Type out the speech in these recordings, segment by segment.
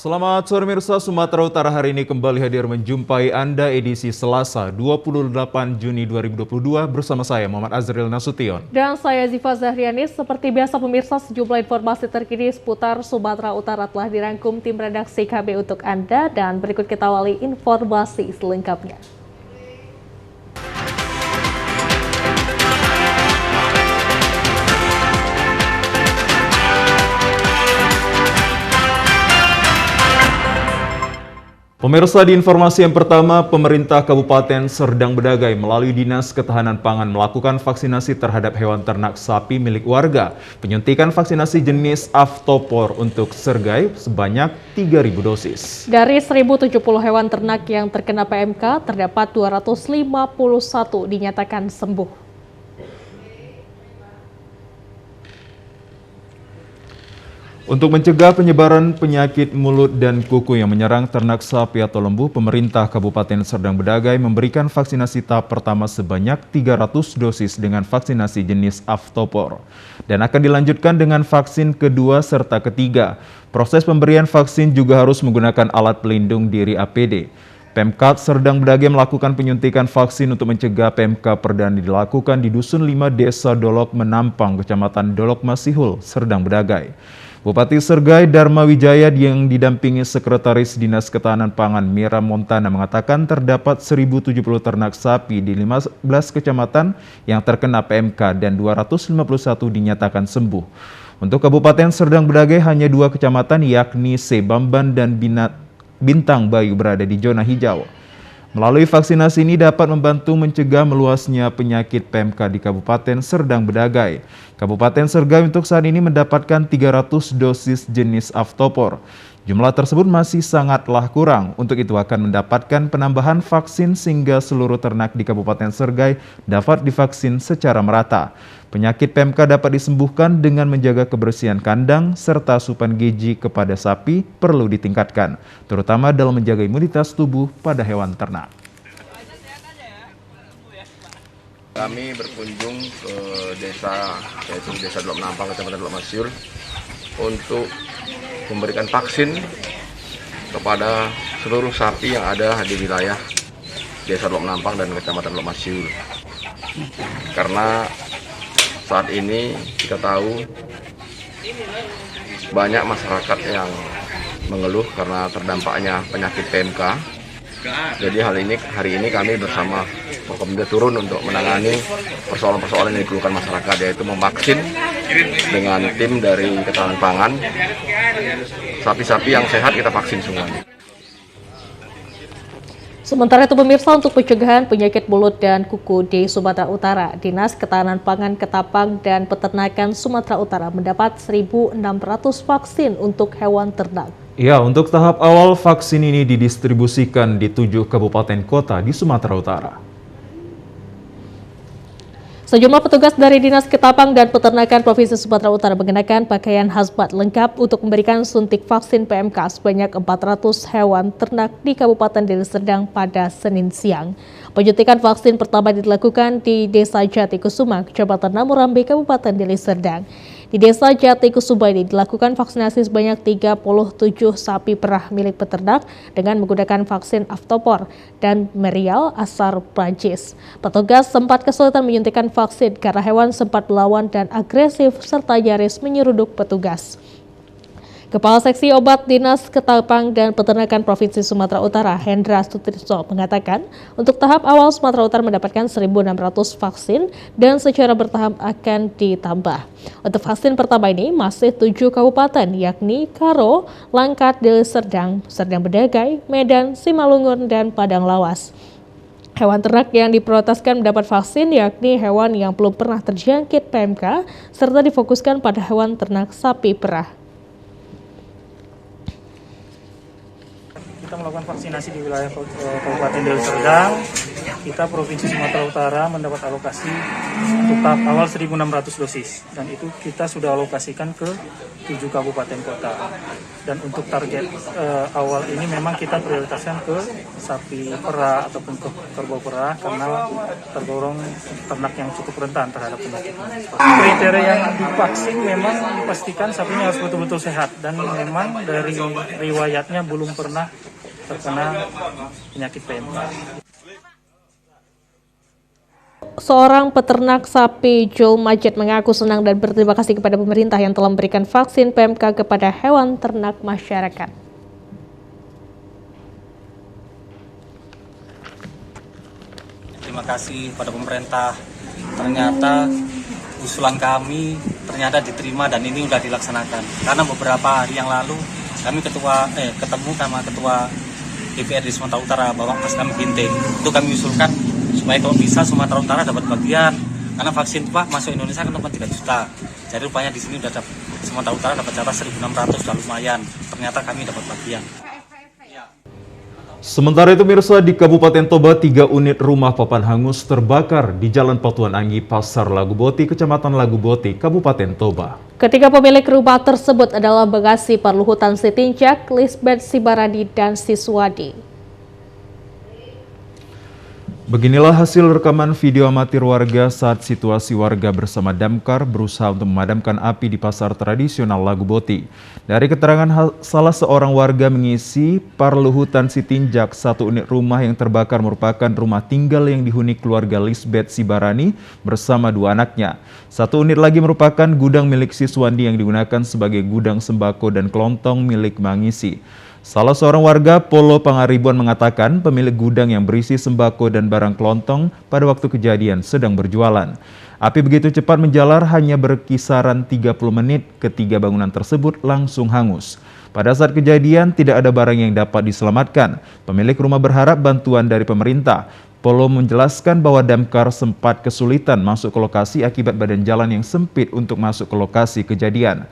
Selamat sore pemirsa, Sumatera Utara hari ini kembali hadir menjumpai Anda edisi Selasa 28 Juni 2022 bersama saya Muhammad Azril Nasution. Dan saya Ziva Zahriani. Seperti biasa pemirsa, sejumlah informasi terkini seputar Sumatera Utara telah dirangkum tim redaksi KB untuk Anda dan berikut kita awali informasi selengkapnya. Pemirsa, di informasi yang pertama, pemerintah Kabupaten Serdang Bedagai melalui Dinas Ketahanan Pangan melakukan vaksinasi terhadap hewan ternak sapi milik warga. Penyuntikan vaksinasi jenis Aftopor untuk sergai sebanyak 3.000 dosis. Dari 1.070 hewan ternak yang terkena PMK, terdapat 251 dinyatakan sembuh. Untuk mencegah penyebaran penyakit mulut dan kuku yang menyerang ternak sapi atau lembu, pemerintah Kabupaten Serdang Bedagai memberikan vaksinasi tahap pertama sebanyak 300 dosis dengan vaksinasi jenis Aftopor dan akan dilanjutkan dengan vaksin kedua serta ketiga. Proses pemberian vaksin juga harus menggunakan alat pelindung diri APD. Pemkab Serdang Bedagai melakukan penyuntikan vaksin untuk mencegah PMK perdana dilakukan di Dusun 5 Desa Dolok Menampang, Kecamatan Dolok Masihul, Serdang Bedagai. Bupati Sergai Dharma Wijaya yang didampingi Sekretaris Dinas Ketahanan Pangan Mira Montana mengatakan terdapat 1.070 ternak sapi di 15 kecamatan yang terkena PMK dan 251 dinyatakan sembuh. Untuk Kabupaten Serdang Bedagai hanya 2 kecamatan yakni Sebamban dan Bintang Bayu berada di zona hijau. Melalui vaksinasi ini dapat membantu mencegah meluasnya penyakit PMK di Kabupaten Serdang Bedagai. Kabupaten Sergai untuk saat ini mendapatkan 300 dosis jenis Aftopor. Jumlah tersebut masih sangatlah kurang. Untuk itu akan mendapatkan penambahan vaksin sehingga seluruh ternak di Kabupaten Sergai dapat divaksin secara merata. Penyakit PMK dapat disembuhkan dengan menjaga kebersihan kandang serta asupan gizi kepada sapi perlu ditingkatkan, terutama dalam menjaga imunitas tubuh pada hewan ternak. Kami berkunjung ke desa, yaitu Desa Dolok Menampang, Kecamatan Dolok Masihul, untuk memberikan vaksin kepada seluruh sapi yang ada di wilayah Desa Dolok Menampang dan Kecamatan Dolok Masihul. Karena saat ini kita tahu banyak masyarakat yang mengeluh karena terdampaknya penyakit PMK. Jadi hari ini kami bersama Forkopimda turun untuk menangani persoalan-persoalan yang dikeluhkan masyarakat, yaitu memvaksin dengan tim dari Ketahanan Pangan. Sapi-sapi yang sehat kita vaksin semuanya. Sementara itu pemirsa, untuk pencegahan penyakit mulut dan kuku di Sumatera Utara, Dinas Ketahanan Pangan Ketapang dan Peternakan Sumatera Utara mendapat 1.600 vaksin untuk hewan ternak. Ya, untuk tahap awal vaksin ini didistribusikan di 7 kabupaten kota di Sumatera Utara. Sejumlah petugas dari Dinas Ketapang dan Peternakan Provinsi Sumatera Utara mengenakan pakaian hazmat lengkap untuk memberikan suntik vaksin PMK sebanyak 400 hewan ternak di Kabupaten Deli Serdang pada Senin siang. Penyuntikan vaksin pertama dilakukan di Desa Jati Kusuma, Kecamatan Namurambi, Kabupaten Deli Serdang. Di Desa Jati Kusuma ini dilakukan vaksinasi sebanyak 37 sapi perah milik peternak dengan menggunakan vaksin Aftopor dan Merial asal Prancis. Petugas sempat kesulitan menyuntikkan vaksin karena hewan sempat melawan dan agresif serta nyaris menyeruduk petugas. Kepala Seksi Obat Dinas Ketapang dan Peternakan Provinsi Sumatera Utara, Hendra Sutrisno, mengatakan untuk tahap awal Sumatera Utara mendapatkan 1.600 vaksin dan secara bertahap akan ditambah. Untuk vaksin pertama ini masih 7 kabupaten yakni Karo, Langkat, Deli Serdang, Serdang Bedagai, Medan, Simalungun, dan Padang Lawas. Hewan ternak yang diprioritaskan mendapat vaksin yakni hewan yang belum pernah terjangkit PMK serta difokuskan pada hewan ternak sapi perah. Kita melakukan vaksinasi di wilayah Kabupaten Deli Serdang kita Provinsi Sumatera Utara mendapat alokasi untuk tahap awal 1.600 dosis dan itu kita sudah alokasikan ke 7 kabupaten kota. Dan untuk target awal ini memang kita prioritaskan ke sapi perah ataupun ke kerbau perah karena tergolong ternak yang cukup rentan terhadap penyakit ini. Kriteria yang divaksin memang dipastikan sapinya harus betul-betul sehat dan memang dari riwayatnya belum pernah terkena penyakit PMK. Seorang peternak sapi Jul Majid mengaku senang dan berterima kasih kepada pemerintah yang telah memberikan vaksin PMK kepada hewan ternak masyarakat. Terima kasih kepada pemerintah. Ternyata usulan kami ternyata diterima dan ini sudah dilaksanakan. Karena beberapa hari yang lalu kami ketemu sama ketua DPRD Sumatera Utara, Bapak Mas kami Ginting. Itu kami usulkan supaya kalau bisa Sumatera Utara dapat bagian. Karena vaksin Pak masuk Indonesia kan 3 juta. Jadi rupanya di sini sudah Sumatera Utara dapat jatah 1.600, sudah lumayan. Ternyata kami dapat bagian. Sementara itu mirsa di Kabupaten Toba 3 unit rumah papan hangus terbakar di Jalan Patuan Anggi, Pasar Laguboti, Kecamatan Laguboti, Kabupaten Toba. Ketiga pemilik rumah tersebut adalah Begasi Parluhutan Sitinjak, Lisbeth Sibaradi, dan Siswadi. Beginilah hasil rekaman video amatir warga saat situasi warga bersama damkar berusaha untuk memadamkan api di pasar tradisional Laguboti. Dari keterangan salah seorang warga mengisi Parluhutan Sitinjak, 1 unit rumah yang terbakar merupakan rumah tinggal yang dihuni keluarga Lisbeth Sibarani bersama 2 anaknya. 1 unit lagi merupakan gudang milik Siswandi yang digunakan sebagai gudang sembako dan kelontong milik Mangisi. Salah seorang warga Polo Pangaribuan mengatakan pemilik gudang yang berisi sembako dan barang kelontong pada waktu kejadian sedang berjualan. Api begitu cepat menjalar hanya berkisaran 30 menit, ketiga bangunan tersebut langsung hangus. Pada saat kejadian tidak ada barang yang dapat diselamatkan. Pemilik rumah berharap bantuan dari pemerintah. Polo menjelaskan bahwa damkar sempat kesulitan masuk ke lokasi akibat badan jalan yang sempit untuk masuk ke lokasi kejadian.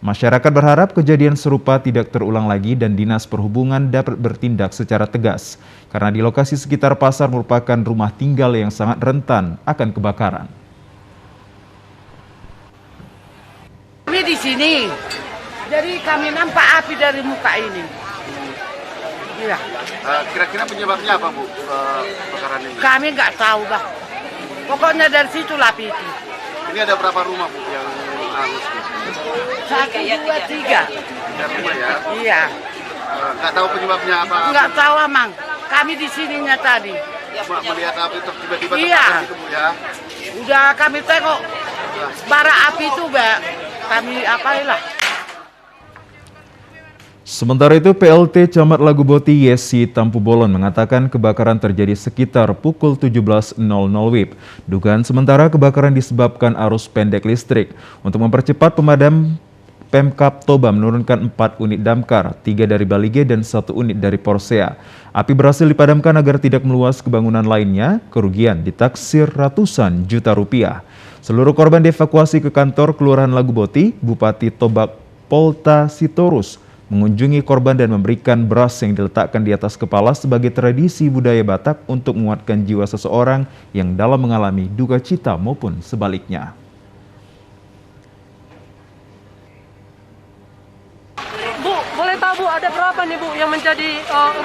Masyarakat berharap kejadian serupa tidak terulang lagi dan Dinas Perhubungan dapat bertindak secara tegas. Karena di lokasi sekitar pasar merupakan rumah tinggal yang sangat rentan akan kebakaran. Kami di sini, jadi kami nampak api dari muka ini. Iya. Kira-kira penyebabnya apa, Bu, kebakaran ini? Kami nggak tahu, Bah. Pokoknya dari situ api itu. Ini ada berapa rumah, Bu, yang hangus? 1, 2, 3. 3 rumah ya? Iya. Nggak tahu penyebabnya apa? Nggak tahu, Amang. Kami di sininya tadi. Melihat api tiba-tiba Iya. terbakar gitu, Bu, ya? Udah kami tengok bara api itu, Bah. Kami apailah. Sementara itu, PLT Camat Laguboti Yesi Tampu Bolon mengatakan kebakaran terjadi sekitar pukul 17.00 WIB. Dugaan sementara kebakaran disebabkan arus pendek listrik. Untuk mempercepat pemadam, Pemkab Toba menurunkan 4 unit damkar, 3 dari Balige dan 1 unit dari Porsea. Api berhasil dipadamkan agar tidak meluas ke bangunan lainnya, kerugian ditaksir ratusan juta rupiah. Seluruh korban dievakuasi ke kantor Kelurahan Laguboti. Bupati Toba Polta Sitorus mengunjungi korban dan memberikan beras yang diletakkan di atas kepala sebagai tradisi budaya Batak untuk menguatkan jiwa seseorang yang dalam mengalami duka cita maupun sebaliknya. Bu, boleh tahu Bu, ada berapa nih Bu yang menjadi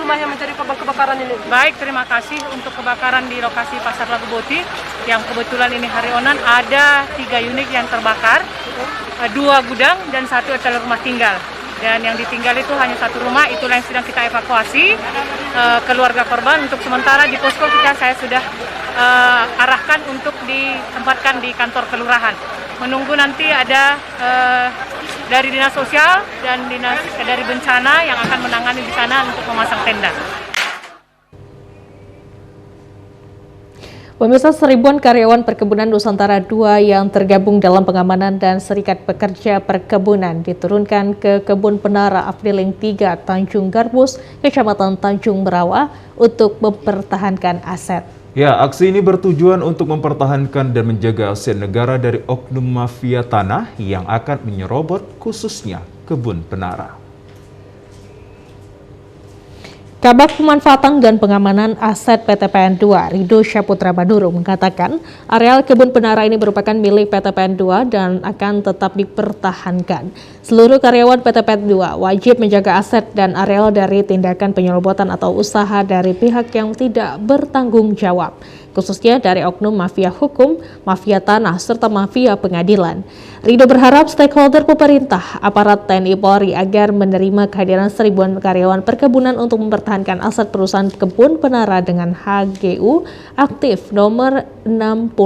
rumah yang menjadi korban kebakaran ini? Baik, terima kasih untuk kebakaran di lokasi Pasar Laguboti yang kebetulan ini hari onan ada 3 unit yang terbakar, 2 gudang dan 1 adalah rumah tinggal. Dan yang ditinggal itu hanya 1 rumah, itulah yang sedang kita evakuasi keluarga korban. Untuk sementara di posko saya sudah arahkan untuk ditempatkan di kantor kelurahan. Menunggu nanti ada dari dinas sosial dan dari bencana yang akan menangani di sana untuk memasang tenda. Pemirsa, seribuan karyawan perkebunan Nusantara II yang tergabung dalam pengamanan dan Serikat Pekerja Perkebunan diturunkan ke Kebun Penara Afriling 3 Tanjung Garbus, Kecamatan Tanjung Merawa untuk mempertahankan aset. Ya, aksi ini bertujuan untuk mempertahankan dan menjaga aset negara dari oknum mafia tanah yang akan menyerobot khususnya Kebun Penara. Kabak Pemanfaatan dan Pengamanan Aset PT PN 2, Rido Syaputra Baduru mengatakan areal kebun penara ini merupakan milik PT PN 2 dan akan tetap dipertahankan. Seluruh karyawan PT PN 2 wajib menjaga aset dan areal dari tindakan penyerobotan atau usaha dari pihak yang tidak bertanggung jawab, khususnya dari oknum mafia hukum, mafia tanah, serta mafia pengadilan. Rido berharap stakeholder pemerintah, aparat TNI Polri agar menerima kehadiran seribuan karyawan perkebunan untuk mempertahankan aset perusahaan kebun penara dengan HGU aktif nomor 62.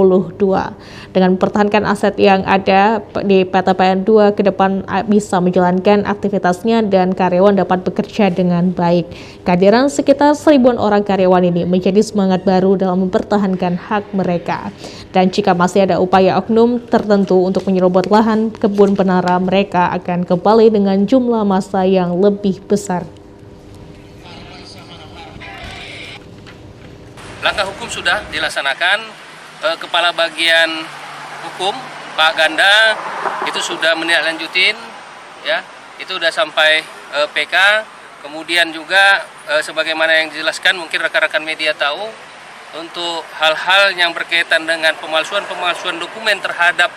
Dengan mempertahankan aset yang ada di PT PN 2 ke depan bisa menjalankan aktivitasnya dan karyawan dapat bekerja dengan baik. Kehadiran sekitar seribuan orang karyawan ini menjadi semangat baru dalam mempertahankan hak mereka. Dan jika masih ada upaya oknum tertentu untuk menyerobot lahan kebun penara, mereka akan kembali dengan jumlah massa yang lebih besar. Langkah hukum sudah dilaksanakan. Kepala bagian hukum Pak Ganda itu sudah menindaklanjutin, ya, itu sudah sampai PK. Kemudian juga sebagaimana yang dijelaskan, mungkin rekan-rekan media tahu, untuk hal-hal yang berkaitan dengan pemalsuan dokumen terhadap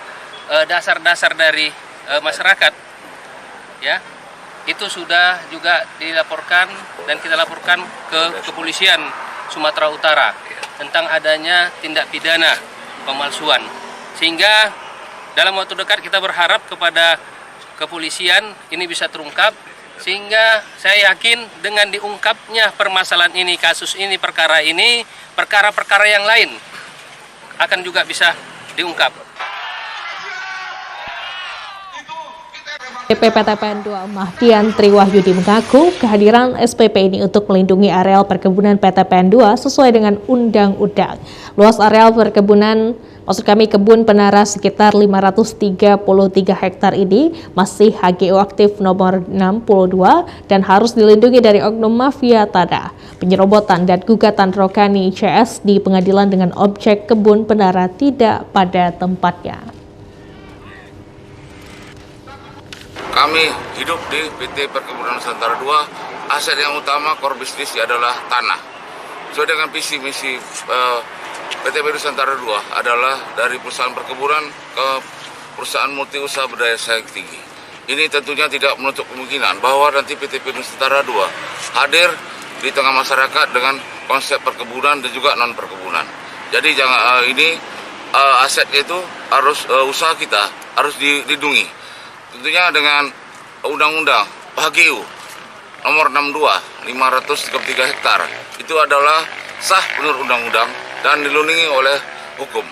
dasar-dasar dari masyarakat, ya, itu sudah juga dilaporkan dan kita laporkan ke Kepolisian Sumatera Utara tentang adanya tindak pidana pemalsuan. Sehingga dalam waktu dekat kita berharap kepada kepolisian ini bisa terungkap, sehingga saya yakin dengan diungkapnya permasalahan ini, kasus ini, perkara-perkara yang lain akan juga bisa diungkap. PT PN 2 Mahdian Triwahyudi mengaku kehadiran SPP ini untuk melindungi areal perkebunan PT PN 2 sesuai dengan undang-undang. Luas areal perkebunan, kebun penara sekitar 533 hektar ini masih HGU aktif nomor 62 dan harus dilindungi dari oknum mafia tanah, penyerobotan dan gugatan Rokani CS di pengadilan dengan objek kebun penara tidak pada tempatnya. Kami hidup di PT Perkebunan Nusantara 2, aset yang utama core bisnis adalah tanah. Sesuai dengan visi misi PT PN Nusantara 2 adalah dari perusahaan perkebunan ke perusahaan multi usaha berdaya saing tinggi. Ini tentunya tidak menutup kemungkinan bahwa nanti PT PN Nusantara 2 hadir di tengah masyarakat dengan konsep perkebunan dan juga non perkebunan. Jadi asetnya itu harus usaha kita harus dilindungi. Tentunya dengan Undang-Undang HGU nomor 62 533 hektar itu adalah sah menurut undang-undang dan dilindungi oleh hukum.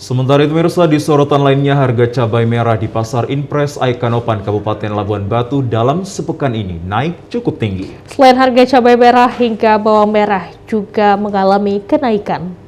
Sementara itu pemirsa, di sorotan lainnya harga cabai merah di Pasar Impres Aikanopan Kabupaten Labuan Batu dalam sepekan ini naik cukup tinggi. Selain harga cabai merah hingga bawang merah juga mengalami kenaikan.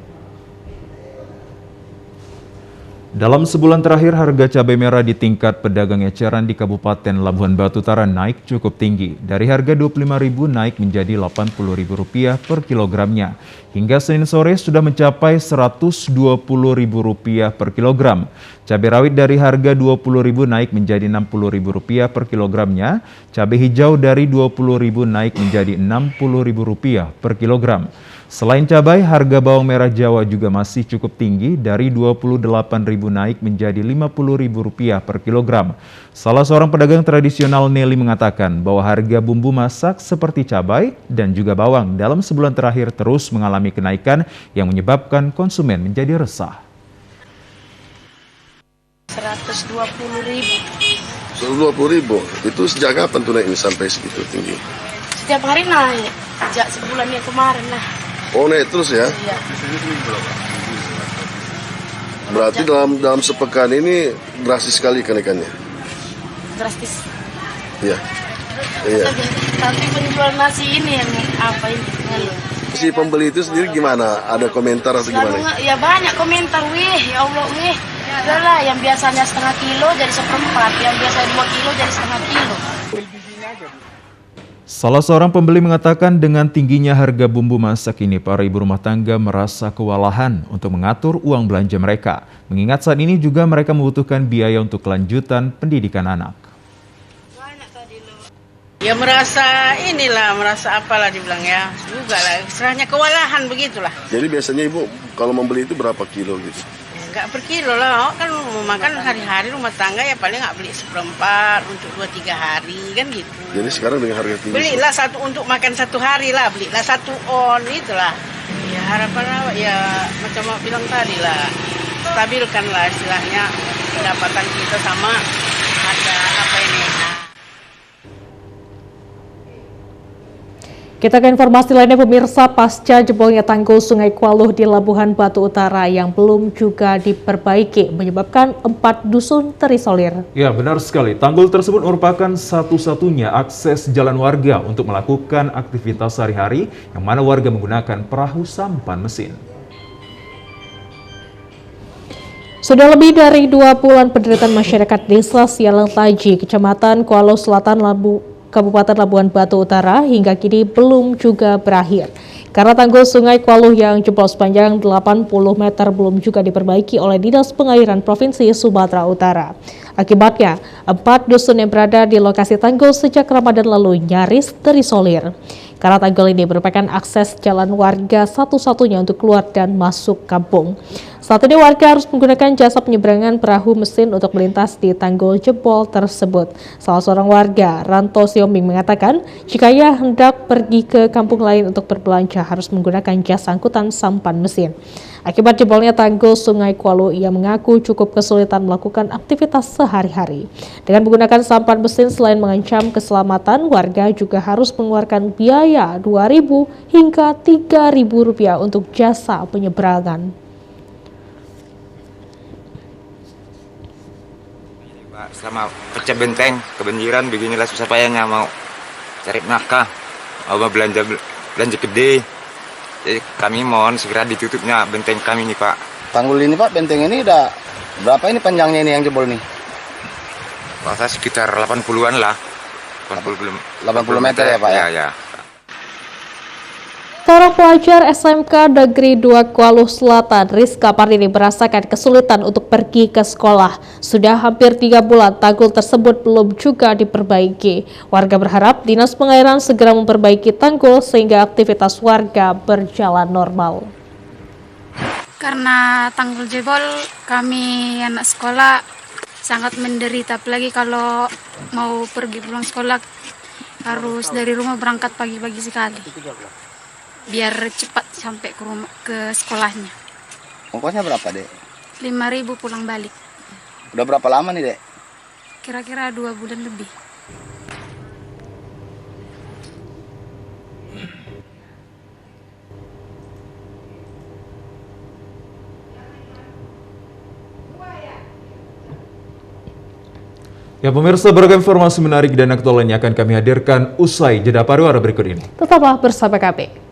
Dalam sebulan terakhir, harga cabai merah di tingkat pedagang eceran di Kabupaten Labuan Batu Utara naik cukup tinggi. Dari harga Rp25.000 naik menjadi Rp80.000 per kilogramnya. Hingga Senin sore sudah mencapai Rp120.000 per kilogram. Cabai rawit dari harga Rp20.000 naik menjadi Rp60.000 per kilogramnya. Cabai hijau dari Rp20.000 naik menjadi Rp60.000 per kilogram. Selain cabai, harga bawang merah Jawa juga masih cukup tinggi dari Rp28.000 naik menjadi Rp50.000 per kilogram. Salah seorang pedagang tradisional Nelly mengatakan bahwa harga bumbu masak seperti cabai dan juga bawang dalam sebulan terakhir terus mengalami kenaikan yang menyebabkan konsumen menjadi resah. Rp120.000. Itu sejak kapan tuh naik ini sampai segitu tinggi? Setiap hari naik, sejak sebulan yang kemarin lah. Oh, naik terus ya? Iya. Berarti dalam sepekan ini drastis sekali kenaikannya? Drastis. Iya. Iya. Tapi penjual nasi ini yang apa ini? Si pembeli itu sendiri gimana? Ada komentar atau gimana? Ya banyak komentar, ya Allah, udahlah, yang biasanya setengah kilo jadi seperempat, yang biasanya 2 kilo jadi setengah kilo. Salah seorang pembeli mengatakan dengan tingginya harga bumbu masak ini, para ibu rumah tangga merasa kewalahan untuk mengatur uang belanja mereka. Mengingat saat ini juga mereka membutuhkan biaya untuk kelanjutan pendidikan anak. Ya merasa apalah dibilang ya, juga lah, istilahnya kewalahan begitulah. Jadi biasanya Ibu kalau membeli itu berapa kilo gitu? Enggak per kilo lah, kan mau makan hari-hari rumah tangga ya paling nggak beli seperempat untuk 2-3 hari kan gitu. Jadi sekarang dengan harga tinggi. Belilah satu untuk makan 1 hari lah, belilah 1 on itulah. Ya harapan ya macam mau bilang tadi lah, stabilkan lah istilahnya pendapatan kita sama ada apa ini. Kita ke informasi lainnya, pemirsa. Pasca jebolnya tanggul Sungai Kualuh di Labuhan Batu Utara yang belum juga diperbaiki menyebabkan 4 dusun terisolir. Ya, benar sekali. Tanggul tersebut merupakan satu-satunya akses jalan warga untuk melakukan aktivitas sehari-hari yang mana warga menggunakan perahu sampan mesin. Sudah lebih dari 2 bulan penderitaan masyarakat Desa Sialang Taji, Kecamatan Kualuh Selatan, Kabupaten Labuhan Batu Utara hingga kini belum juga berakhir. Karena tanggul Sungai Kualuh yang jebol sepanjang 80 meter belum juga diperbaiki oleh Dinas Pengairan Provinsi Sumatera Utara. Akibatnya, 4 dusun yang berada di lokasi tanggul sejak Ramadan lalu nyaris terisolir. Karena tanggul ini merupakan akses jalan warga satu-satunya untuk keluar dan masuk kampung. Saat ini warga harus menggunakan jasa penyeberangan perahu mesin untuk melintas di tanggul jebol tersebut. Salah seorang warga, Ranto Siombing, mengatakan jika ia hendak pergi ke kampung lain untuk berbelanja harus menggunakan jasa angkutan sampan mesin. Akibat jebolnya tanggul Sungai Kualuh, ia mengaku cukup kesulitan melakukan aktivitas sehari-hari. Dengan menggunakan sampan mesin, selain mengancam keselamatan, warga juga harus mengeluarkan biaya Rp2.000 hingga Rp3.000 untuk jasa penyeberangan. Selama pecah benteng, kebanjiran, beginilah susah payahnya mau cari nafkah, mau belanja gede. Jadi kami mohon segera ditutupnya benteng kami ini, Pak. Tanggul ini, Pak, benteng ini udah berapa ini panjangnya ini yang jebol nih? Masa sekitar 80-an lah. 80 meter ya, Pak ya? Ya. Seorang pelajar SMK Negeri 2 Kualuh Selatan, Rizka Pardini, merasakan kesulitan untuk pergi ke sekolah. Sudah hampir 3 bulan tanggul tersebut belum juga diperbaiki. Warga berharap Dinas Pengairan segera memperbaiki tanggul sehingga aktivitas warga berjalan normal. Karena tanggul jebol, kami anak sekolah sangat menderita. Apalagi kalau mau pergi pulang sekolah harus dari rumah berangkat pagi-pagi sekali. Biar cepat sampai ke sekolahnya. Ongkosnya berapa, Dek? 5.000 pulang balik. Udah berapa lama nih, Dek? Kira-kira 2 bulan lebih. Ya pemirsa, beragam informasi menarik dan aktual lainnya akan kami hadirkan usai jeda pariwara berikut ini. Tetaplah bersama kami.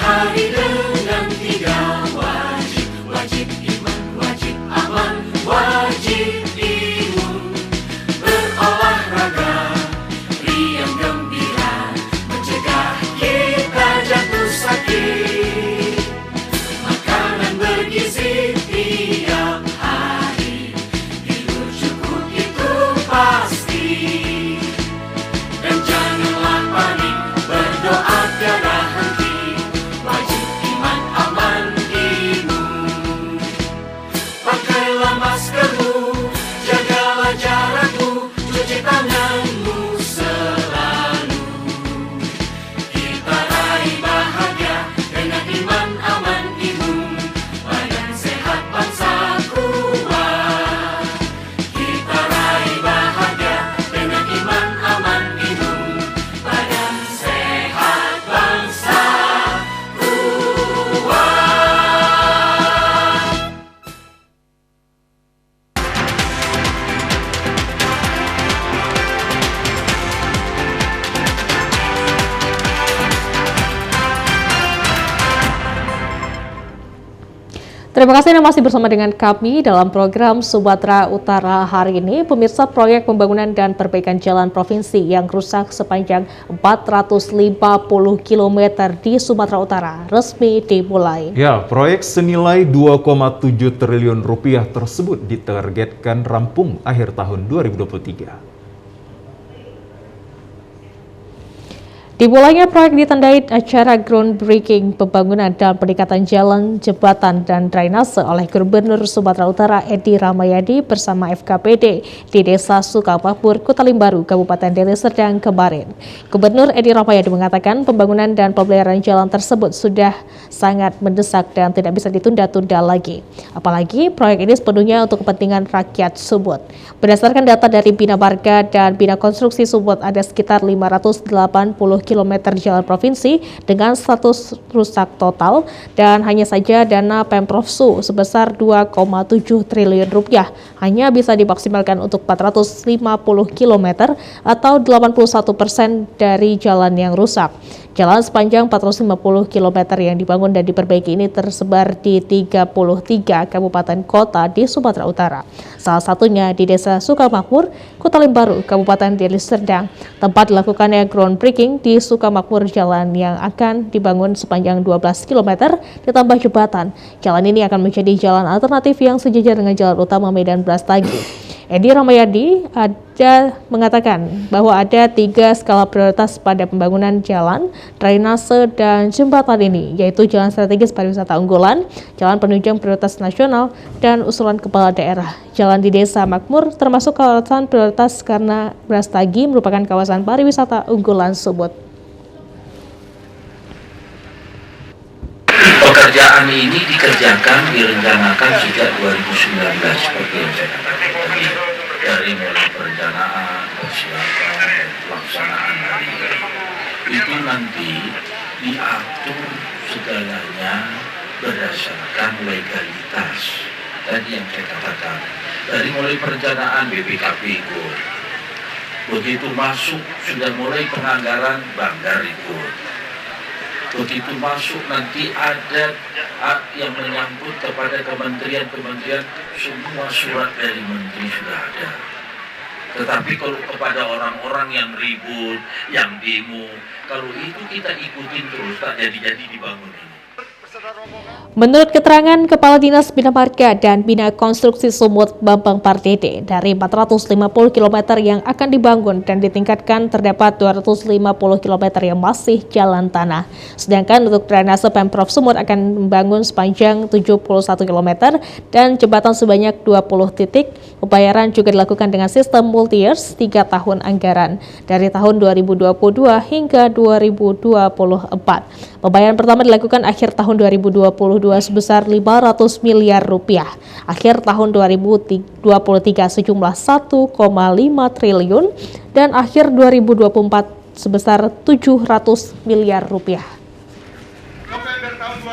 Hari dengan 3 wajib, wajib iman, wajib aman, wajib imun, berolahraga, riang gembira, mencegah kita jatuh sakit, makanan bergizi tiap hari, tidur cukup itu pasti, dan janganlah panik, berdoa tiada henti. Wajib Terima kasih Anda masih bersama dengan kami dalam program Sumatera Utara hari ini. Pemirsa, proyek pembangunan dan perbaikan jalan provinsi yang rusak sepanjang 450 km di Sumatera Utara resmi dimulai. Ya, proyek senilai 2,7 triliun rupiah tersebut ditargetkan rampung akhir tahun 2023. Dimulainya proyek ditandai acara groundbreaking pembangunan dan peningkatan jalan, jembatan, dan drainase oleh Gubernur Sumatera Utara Edi Rahmayadi bersama FKPD di Desa Sukamakmur, Kota Limbaru, Kabupaten Deli Serdang kemarin. Gubernur Edi Rahmayadi mengatakan pembangunan dan pemeliharaan jalan tersebut sudah sangat mendesak dan tidak bisa ditunda-tunda lagi. Apalagi proyek ini sepenuhnya untuk kepentingan rakyat Sumut. Berdasarkan data dari Bina Marga dan Bina Konstruksi Sumut, ada sekitar 580 km jalan provinsi dengan status rusak total dan hanya saja dana Pemprov Su sebesar 2,7 triliun rupiah hanya bisa dimaksimalkan untuk 450 km atau 81% dari jalan yang rusak. Jalan sepanjang 450 km yang dibangun dan diperbaiki ini tersebar di 33 kabupaten kota di Sumatera Utara. Salah satunya di Desa Sukamakmur, Kota Limbaru, Kabupaten Deli Serdang. Tempat dilakukannya groundbreaking di Sukamakmur, jalan yang akan dibangun sepanjang 12 km ditambah jembatan. Jalan ini akan menjadi jalan alternatif yang sejajar dengan jalan utama Medan Brastagi. Edi Rahmayadi mengatakan bahwa ada 3 skala prioritas pada pembangunan jalan, drainase, dan jembatan ini, yaitu jalan strategis pariwisata unggulan, jalan penunjang prioritas nasional, dan usulan kepala daerah. Jalan di Desa Makmur termasuk kawasan prioritas karena Brastagi merupakan kawasan pariwisata unggulan Sumut. Pekerjaan ini dikerjakan, direncanakan sejak 2019 seperti yang saya katakan tadi, dari mulai perencanaan, persiapan, dan pelaksanaan hari itu nanti diatur segalanya berdasarkan legalitas. Tadi yang saya katakan, dari mulai perencanaan BPKP ikut, begitu masuk sudah mulai penganggaran Banggar ikut. Begitu masuk nanti ada yang menyangkut kepada kementerian-kementerian, semua surat dari menteri sudah ada. Tetapi kalau kepada orang-orang yang ribut, yang demo, kalau itu kita ikutin terus, tak jadi-jadi dibangun ini. Menurut keterangan Kepala Dinas Bina Marga dan Bina Konstruksi Sumut Bambang Pardede, dari 450 km yang akan dibangun dan ditingkatkan terdapat 250 km yang masih jalan tanah. Sedangkan untuk drainase Pemprov Sumut akan membangun sepanjang 71 km dan jembatan sebanyak 20 titik. Pembayaran juga dilakukan dengan sistem multi-years 3 tahun anggaran dari tahun 2022 hingga 2024. Pembayaran pertama dilakukan akhir tahun 2022 sebesar 500 miliar rupiah. Akhir tahun 2023 sejumlah 1,5 triliun dan akhir 2024 sebesar 700 miliar rupiah. November tahun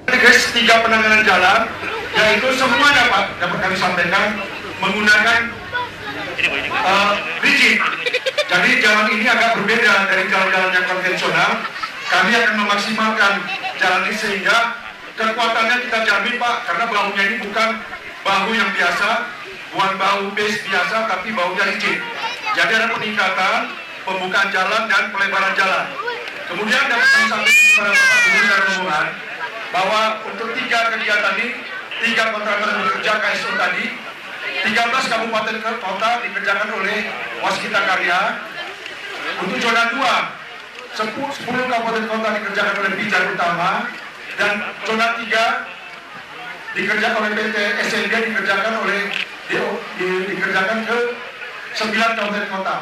2020, 3 penanganan jalan, yaitu semua dapat kami sampaikan menggunakan rigid. Jadi jalan ini agak berbeda dari jalan-jalan yang konvensional. Kami akan memaksimalkan jalan ini sehingga kekuatannya kita jamin, Pak, karena bahunya ini bukan bahu yang biasa, bukan bahu base biasa, tapi bahunya rigid. Jadi ada peningkatan, pembukaan jalan dan pelebaran jalan. Kemudian dapat kami sampaikan kepada Bapak Gubernur dan rombongan bahwa untuk 3 kegiatan ini, 3 kontraktor yang bekerja KSO tadi, 13 kabupaten kota dikerjakan oleh Waskita Karya. Untuk zona 2, 10 kabupaten kota dikerjakan oleh Pijar Utama, dan zona 3 dikerjakan oleh PT SNG, dikerjakan ke 9 kabupaten kota.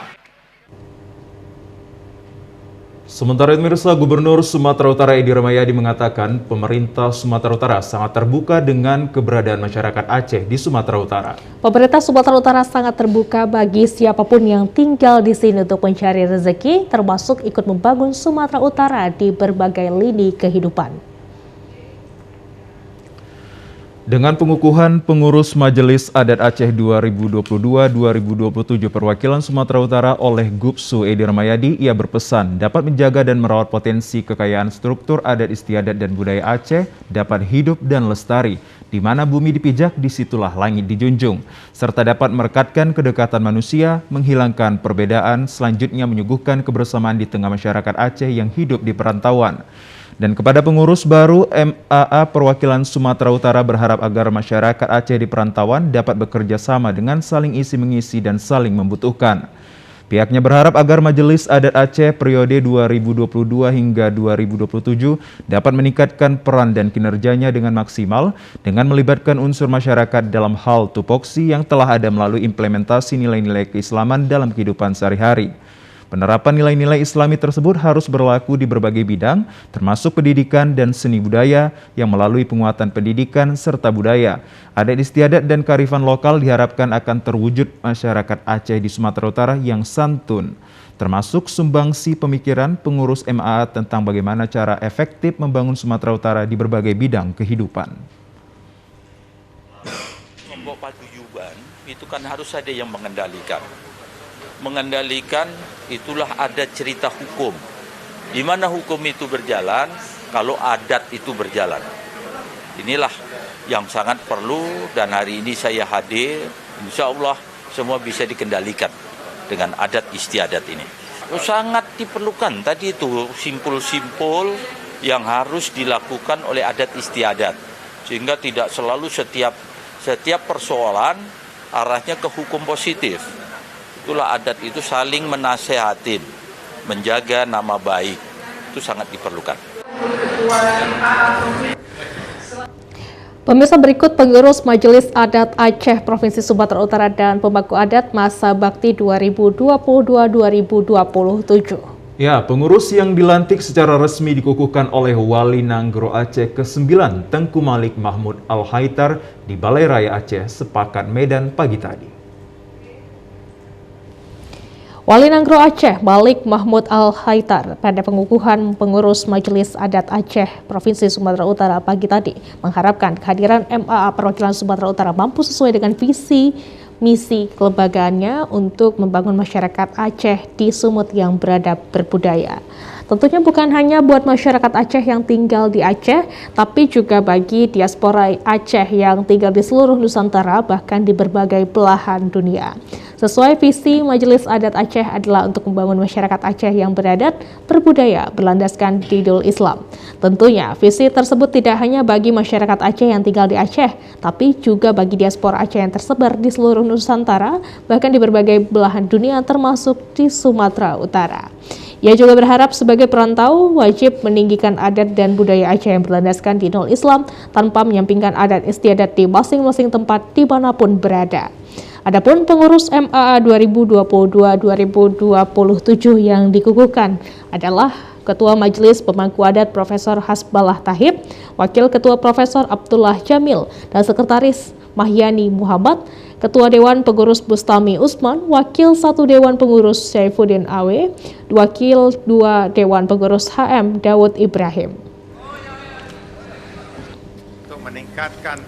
Sementara itu, pemirsa, Gubernur Sumatera Utara Edi Rahmayadi mengatakan pemerintah Sumatera Utara sangat terbuka dengan keberadaan masyarakat Aceh di Sumatera Utara. Pemerintah Sumatera Utara sangat terbuka bagi siapapun yang tinggal di sini untuk mencari rezeki, termasuk ikut membangun Sumatera Utara di berbagai lini kehidupan. Dengan pengukuhan pengurus Majelis Adat Aceh 2022-2027 perwakilan Sumatera Utara oleh Gupsu Edi Ramayadi, ia berpesan dapat menjaga dan merawat potensi kekayaan struktur adat istiadat dan budaya Aceh dapat hidup dan lestari. Di mana bumi dipijak, disitulah langit dijunjung. Serta dapat merekatkan kedekatan manusia, menghilangkan perbedaan, selanjutnya menyuguhkan kebersamaan di tengah masyarakat Aceh yang hidup di perantauan. Dan kepada pengurus baru MAA perwakilan Sumatera Utara berharap agar masyarakat Aceh di perantauan dapat bekerja sama dengan saling isi-mengisi dan saling membutuhkan. Pihaknya berharap agar Majelis Adat Aceh periode 2022 hingga 2027 dapat meningkatkan peran dan kinerjanya dengan maksimal dengan melibatkan unsur masyarakat dalam hal tupoksi yang telah ada melalui implementasi nilai-nilai keislaman dalam kehidupan sehari-hari. Penerapan nilai-nilai Islami tersebut harus berlaku di berbagai bidang, termasuk pendidikan dan seni budaya yang melalui penguatan pendidikan serta budaya. Adat istiadat dan kearifan lokal diharapkan akan terwujud masyarakat Aceh di Sumatera Utara yang santun, termasuk sumbangsi pemikiran pengurus MAA tentang bagaimana cara efektif membangun Sumatera Utara di berbagai bidang kehidupan. Kelompok paguyuban itu kan harus ada yang mengendalikan. Mengendalikan itulah ada cerita hukum. Di mana hukum itu berjalan, kalau adat itu berjalan. Inilah yang sangat perlu dan hari ini saya hadir. Insya Allah semua bisa dikendalikan dengan adat istiadat ini. Sangat diperlukan tadi itu simpul-simpul yang harus dilakukan oleh adat istiadat. Sehingga tidak selalu setiap persoalan arahnya ke hukum positif. Itulah adat itu saling menasehatin, menjaga nama baik, itu sangat diperlukan. Pemirsa, berikut pengurus Majelis Adat Aceh Provinsi Sumatera Utara dan pemangku adat masa bakti 2022-2027. Ya, pengurus yang dilantik secara resmi dikukuhkan oleh Wali Nanggro Aceh ke-9 Tengku Malik Mahmud Al-Haitar di Balai Raya Aceh, Sepakat Medan pagi tadi. Wali Nanggro Aceh Malik Mahmud Al-Haitar pada pengukuhan pengurus Majelis Adat Aceh Provinsi Sumatera Utara pagi tadi mengharapkan kehadiran MAA perwakilan Sumatera Utara mampu sesuai dengan visi misi kelembagaannya untuk membangun masyarakat Aceh di Sumut yang beradab berbudaya. Tentunya bukan hanya buat masyarakat Aceh yang tinggal di Aceh, tapi juga bagi diaspora Aceh yang tinggal di seluruh Nusantara, bahkan di berbagai belahan dunia. Sesuai visi Majelis Adat Aceh adalah untuk membangun masyarakat Aceh yang beradat, berbudaya, berlandaskan didul Islam. Tentunya visi tersebut tidak hanya bagi masyarakat Aceh yang tinggal di Aceh, tapi juga bagi diaspora Aceh yang tersebar di seluruh Nusantara, bahkan di berbagai belahan dunia termasuk di Sumatera Utara. Ia juga berharap sebagai perantau wajib meninggikan adat dan budaya Aceh yang berlandaskan di nol Islam tanpa menyampingkan adat istiadat di masing-masing tempat dimanapun berada. Adapun pengurus MAA 2022-2027 yang dikukuhkan adalah Ketua Majelis Pemangku Adat Profesor Hasbalah Tahib, Wakil Ketua Profesor Abdullah Jamil, dan Sekretaris Mahyani Muhammad, Ketua Dewan Pengurus Bustami Usman, Wakil 1 Dewan Pengurus Saifuddin Awe, Wakil 2 Dewan Pengurus HM Dawud Ibrahim. Untuk meningkatkan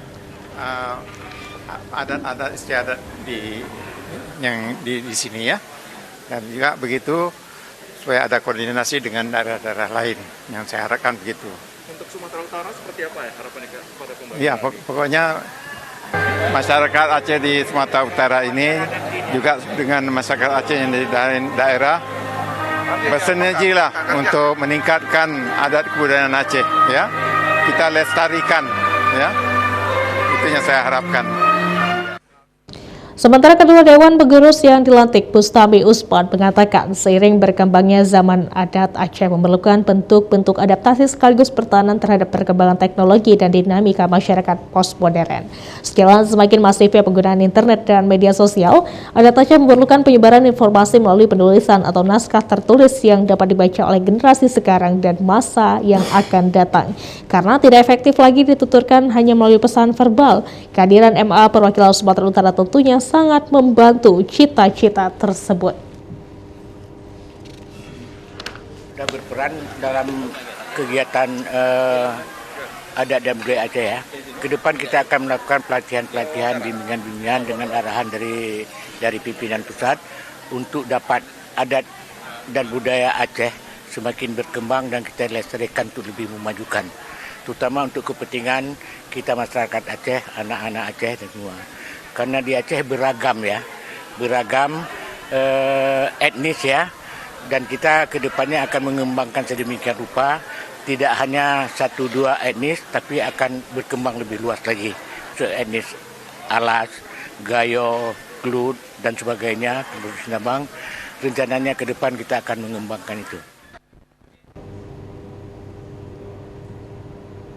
adat-adat istiadat di sini ya, dan juga begitu supaya ada koordinasi dengan daerah-daerah lain yang saya harapkan begitu. Untuk Sumatera Utara seperti apa ya harapannya kepada pembangunan? Ya, pokoknya masyarakat Aceh di Sumatera Utara ini juga dengan masyarakat Aceh yang di daerah bersinergi lah untuk meningkatkan adat kebudayaan Aceh ya. Kita lestarikan ya. Itu yang saya harapkan. Sementara Ketua Dewan Pengurus yang dilantik Bustami Usman mengatakan seiring berkembangnya zaman adat Aceh memerlukan bentuk-bentuk adaptasi sekaligus pertahanan terhadap perkembangan teknologi dan dinamika masyarakat postmodern. Sekalian semakin masifnya penggunaan internet dan media sosial, adat Aceh memerlukan penyebaran informasi melalui penulisan atau naskah tertulis yang dapat dibaca oleh generasi sekarang dan masa yang akan datang. Karena tidak efektif lagi dituturkan hanya melalui pesan verbal, kehadiran MAA perwakilan Sumatera Utara tentunya sangat membantu cita-cita tersebut. Sudah berperan dalam kegiatan adat dan budaya Aceh ya. Ke depan kita akan melakukan pelatihan-pelatihan, bimbingan-bimbingan dengan arahan dari pimpinan pusat untuk dapat adat dan budaya Aceh semakin berkembang dan kita lestarikan untuk lebih memajukan. Terutama untuk kepentingan kita masyarakat Aceh, anak-anak Aceh dan semua. Karena di Aceh beragam ya, beragam etnis ya. Dan kita ke depannya akan mengembangkan sedemikian rupa, tidak hanya 1-2 etnis, tapi akan berkembang lebih luas lagi. Etnis Alas, Gayo, Klut, dan sebagainya, Sinabang. Rencananya ke depan kita akan mengembangkan itu.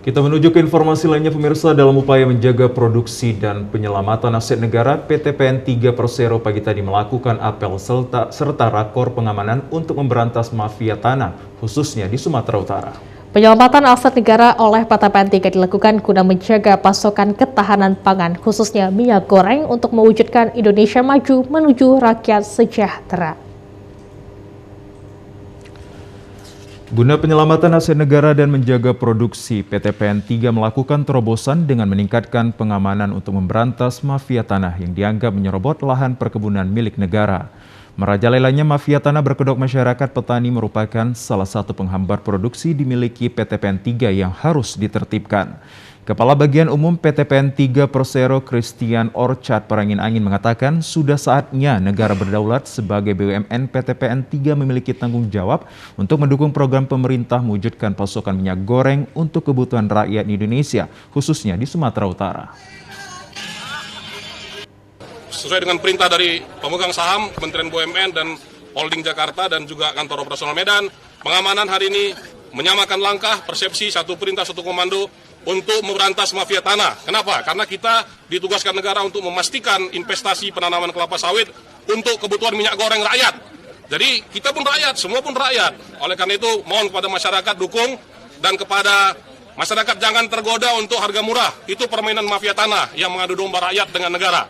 Kita menuju ke informasi lainnya pemirsa. Dalam upaya menjaga produksi dan penyelamatan aset negara, PT PN 3 Persero pagi tadi melakukan apel serta rakor pengamanan untuk memberantas mafia tanah, khususnya di Sumatera Utara. Penyelamatan aset negara oleh PT PN 3 dilakukan guna menjaga pasokan ketahanan pangan, khususnya minyak goreng untuk mewujudkan Indonesia maju menuju rakyat sejahtera. Guna penyelamatan aset negara dan menjaga produksi, PT PN 3 melakukan terobosan dengan meningkatkan pengamanan untuk memberantas mafia tanah yang dianggap menyerobot lahan perkebunan milik negara. Merajalelanya mafia tanah berkedok masyarakat petani merupakan salah satu penghambat produksi dimiliki PT PN 3 yang harus ditertibkan. Kepala Bagian Umum PT PN 3 Persero Christian Orchard Parangin-Angin mengatakan sudah saatnya negara berdaulat sebagai BUMN. PT PN 3 memiliki tanggung jawab untuk mendukung program pemerintah mewujudkan pasokan minyak goreng untuk kebutuhan rakyat Indonesia, khususnya di Sumatera Utara. Sesuai dengan perintah dari pemegang saham Kementerian BUMN dan Holding Jakarta dan juga Kantor Operasional Medan, pengamanan hari ini menyamakan langkah, persepsi, satu perintah, satu komando untuk memberantas mafia tanah. Kenapa? Karena kita ditugaskan negara untuk memastikan investasi penanaman kelapa sawit untuk kebutuhan minyak goreng rakyat. Jadi kita pun rakyat, semua pun rakyat. Oleh karena itu mohon kepada masyarakat dukung dan kepada masyarakat jangan tergoda untuk harga murah. Itu permainan mafia tanah yang mengadu domba rakyat dengan negara.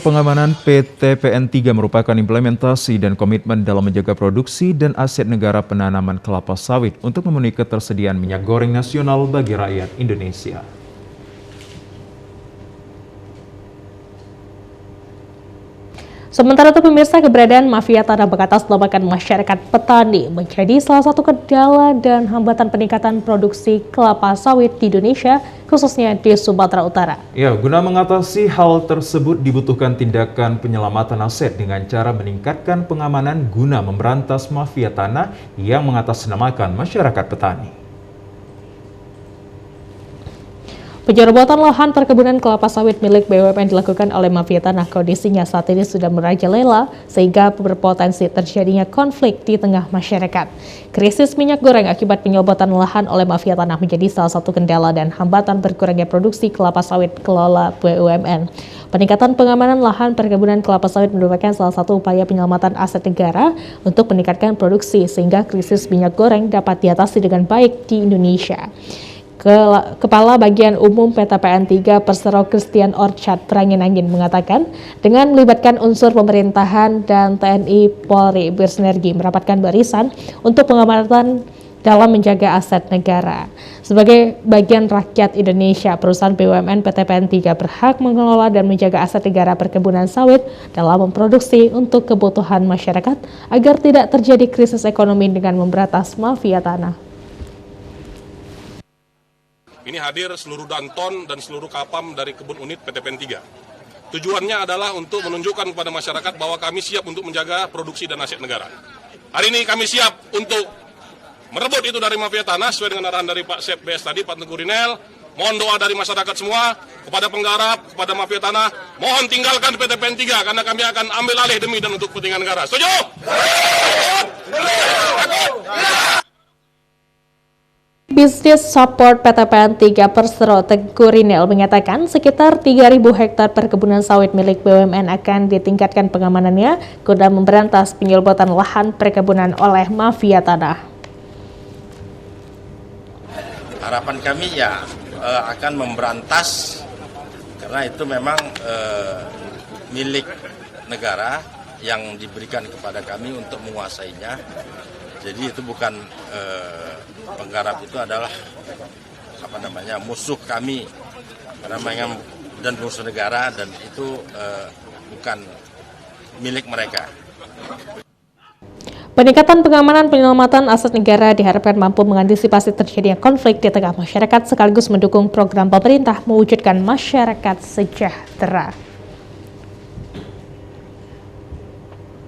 Pengamanan PT PN 3 merupakan implementasi dan komitmen dalam menjaga produksi dan aset negara penanaman kelapa sawit untuk memenuhi ketersediaan minyak goreng nasional bagi rakyat Indonesia. Sementara itu pemirsa, keberadaan mafia tanah mengatasnamakan masyarakat petani menjadi salah satu kendala dan hambatan peningkatan produksi kelapa sawit di Indonesia, khususnya di Sumatera Utara. Ya, guna mengatasi hal tersebut dibutuhkan tindakan penyelamatan aset dengan cara meningkatkan pengamanan guna memberantas mafia tanah yang mengatasnamakan masyarakat petani. Penyerobotan lahan perkebunan kelapa sawit milik BUMN dilakukan oleh mafia tanah. Kondisinya saat ini sudah merajalela sehingga berpotensi terjadinya konflik di tengah masyarakat. Krisis minyak goreng akibat penyerobotan lahan oleh mafia tanah menjadi salah satu kendala dan hambatan berkurangnya produksi kelapa sawit kelola BUMN. Peningkatan pengamanan lahan perkebunan kelapa sawit merupakan salah satu upaya penyelamatan aset negara untuk meningkatkan produksi sehingga krisis minyak goreng dapat diatasi dengan baik di Indonesia. Kepala Bagian Umum PT PN 3 Persero Christian Orchard Parangin-Angin mengatakan dengan melibatkan unsur pemerintahan dan TNI Polri bersinergi merapatkan barisan untuk pengamatan dalam menjaga aset negara. Sebagai bagian rakyat Indonesia, perusahaan BUMN PT PN 3 berhak mengelola dan menjaga aset negara perkebunan sawit dalam memproduksi untuk kebutuhan masyarakat agar tidak terjadi krisis ekonomi dengan memberantas mafia tanah. Ini hadir seluruh danton dan seluruh kapam dari kebun unit PT PN 3. Tujuannya adalah untuk menunjukkan kepada masyarakat bahwa kami siap untuk menjaga produksi dan aset negara. Hari ini kami siap untuk merebut itu dari mafia tanah sesuai dengan arahan dari Pak Sep BS tadi, Pak Teguh Rinel. Mohon doa dari masyarakat semua, kepada penggarap, kepada mafia tanah, mohon tinggalkan PT PN 3 karena kami akan ambil alih demi dan untuk kepentingan negara. Setuju? Bisnis Support PT PN 3 Persero Teguh Rinel mengatakan sekitar 3.000 hektar perkebunan sawit milik BUMN akan ditingkatkan pengamanannya guna memberantas penyerobotan lahan perkebunan oleh mafia tanah. Harapan kami ya akan memberantas karena itu memang milik negara yang diberikan kepada kami untuk menguasainya. Jadi itu bukan penggarap, itu adalah musuh kami dan musuh negara, dan itu bukan milik mereka. Peningkatan pengamanan penyelamatan aset negara diharapkan mampu mengantisipasi terjadinya konflik di tengah masyarakat sekaligus mendukung program pemerintah mewujudkan masyarakat sejahtera.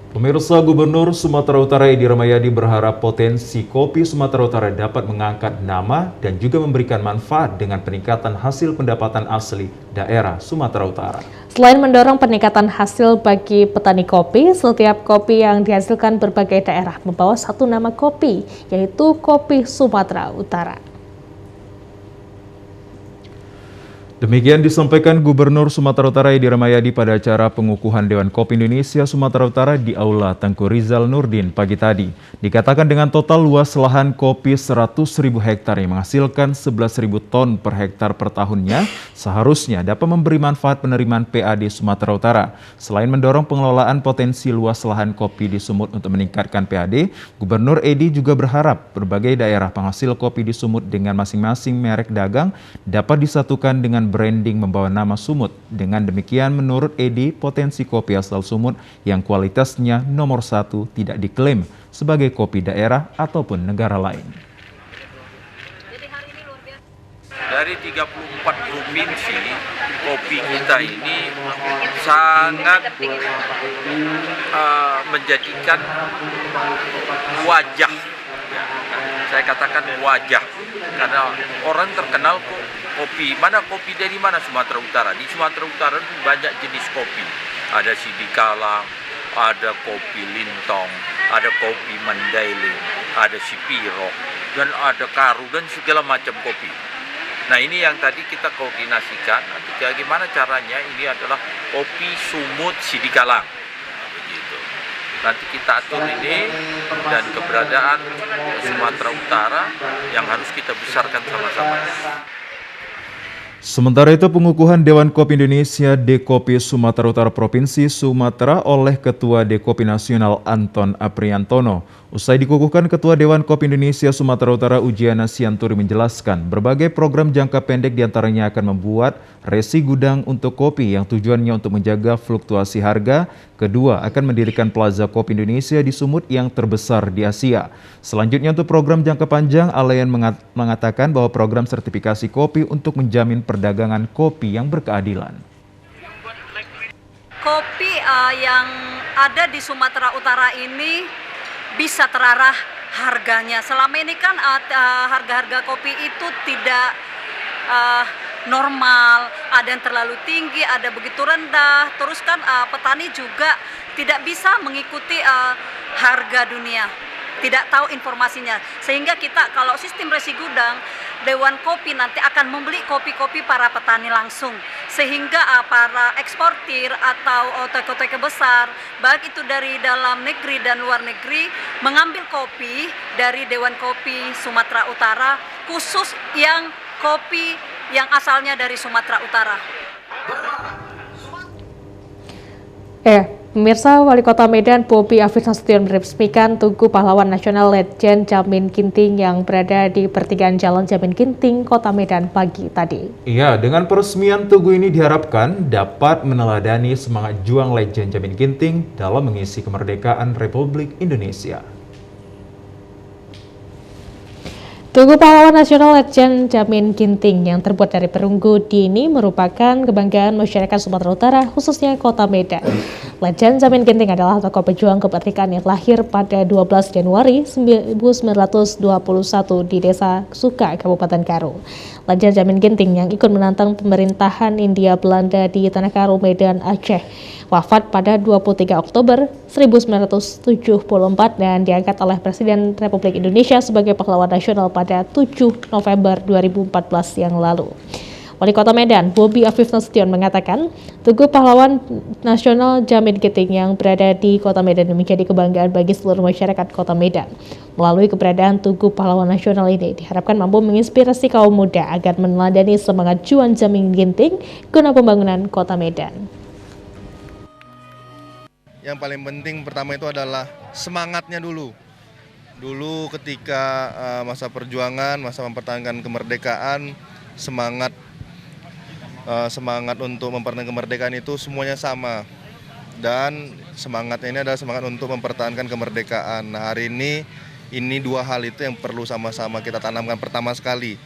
Pemirsa, Gubernur Sumatera Utara Edi Rahmayadi berharap potensi kopi Sumatera Utara dapat mengangkat nama dan juga memberikan manfaat dengan peningkatan hasil pendapatan asli daerah Sumatera Utara. Selain mendorong peningkatan hasil bagi petani kopi, setiap kopi yang dihasilkan berbagai daerah membawa satu nama kopi, yaitu kopi Sumatera Utara. Demikian disampaikan Gubernur Sumatera Utara Edi Rahmayadi pada acara pengukuhan Dewan Kopi Indonesia Sumatera Utara di Aula Tengku Rizal Nurdin pagi tadi. Dikatakan dengan total luas lahan kopi 100.000 hektar yang menghasilkan 11.000 ton per hektar per tahunnya, seharusnya dapat memberi manfaat penerimaan PAD Sumatera Utara. Selain mendorong pengelolaan potensi luas lahan kopi di Sumut untuk meningkatkan PAD, Gubernur Edi juga berharap berbagai daerah penghasil kopi di Sumut dengan masing-masing merek dagang dapat disatukan dengan branding membawa nama Sumut. Dengan demikian, menurut Edi, potensi kopi asal Sumut yang kualitasnya nomor 1 tidak diklaim sebagai kopi daerah ataupun negara lain. Dari 34 provinsi, kopi kita ini sangat menjadikan wajah. Ya, saya katakan wajah, karena orang terkenal kok kopi. Mana kopi dari mana Sumatera Utara? Di Sumatera Utara itu banyak jenis kopi. Ada Sidikalang, ada kopi Lintong, ada kopi Mandailing, ada Sipiro, dan ada Karu, dan segala macam kopi. Nah, ini yang tadi kita koordinasikan. Nanti bagaimana caranya? Ini adalah kopi Sumut Sidikalang. Begitu. Nanti kita atur ini, dan keberadaan Sumatera Utara yang harus kita besarkan sama-sama. Sementara itu, pengukuhan Dewan Kopi Indonesia Dekopi Sumatera Utara Provinsi Sumatera oleh Ketua Dekopi Nasional Anton Apriantono. Usai dikukuhkan, Ketua Dewan Kopi Indonesia Sumatera Utara Ujiana Sianturi menjelaskan berbagai program jangka pendek diantaranya akan membuat resi gudang untuk kopi yang tujuannya untuk menjaga fluktuasi harga. Kedua, akan mendirikan Plaza Kopi Indonesia di Sumut yang terbesar di Asia. Selanjutnya, untuk program jangka panjang, Alayan mengatakan bahwa program sertifikasi kopi untuk menjamin perdagangan kopi yang berkeadilan. Kopi yang ada di Sumatera Utara ini bisa terarah harganya. Selama ini kan harga-harga kopi itu tidak normal, ada yang terlalu tinggi, ada begitu rendah. Terus kan petani juga tidak bisa mengikuti harga dunia, tidak tahu informasinya. Sehingga kita kalau sistem resi gudang, Dewan Kopi nanti akan membeli kopi-kopi para petani langsung. Sehingga para eksportir atau toko-toko besar, baik itu dari dalam negeri dan luar negeri, mengambil kopi dari Dewan Kopi Sumatera Utara, khusus yang kopi yang asalnya dari Sumatera Utara. Pemirsa, Wali Kota Medan Bobi Afif Nasution meresmikan Tugu Pahlawan Nasional Letjen Jamin Ginting yang berada di pertigaan Jalan Jamin Ginting, Kota Medan pagi tadi. Iya, dengan peresmian Tugu ini diharapkan dapat meneladani semangat juang Letjen Jamin Ginting dalam mengisi kemerdekaan Republik Indonesia. Tugu Pahlawan Nasional Letjen Jamin Ginting yang terbuat dari perunggu dini merupakan kebanggaan masyarakat Sumatera Utara, khususnya Kota Medan. Letjen Jamin Ginting adalah tokoh pejuang kemerdekaan yang lahir pada 12 Januari 1921 di Desa Suka, Kabupaten Karo. Letjen Jamin Ginting yang ikut menantang pemerintahan Hindia Belanda di Tanah Karo, Medan, Aceh, wafat pada 23 Oktober 1974 dan diangkat oleh Presiden Republik Indonesia sebagai pahlawan nasional pada 7 November 2014 yang lalu. Wali Kota Medan, Bobi Afif Nasution mengatakan, Tugu Pahlawan Nasional Jamin Ginting yang berada di Kota Medan menjadi kebanggaan bagi seluruh masyarakat Kota Medan. Melalui keberadaan Tugu Pahlawan Nasional ini, diharapkan mampu menginspirasi kaum muda agar meneladani semangat juang Jamin Ginting guna pembangunan Kota Medan. Yang paling penting pertama itu adalah semangatnya dulu. Dulu ketika masa perjuangan, masa mempertahankan kemerdekaan, semangat untuk mempertahankan kemerdekaan itu semuanya sama. Dan semangatnya ini adalah semangat untuk mempertahankan kemerdekaan. Nah, hari ini dua hal itu yang perlu sama-sama kita tanamkan pertama sekali.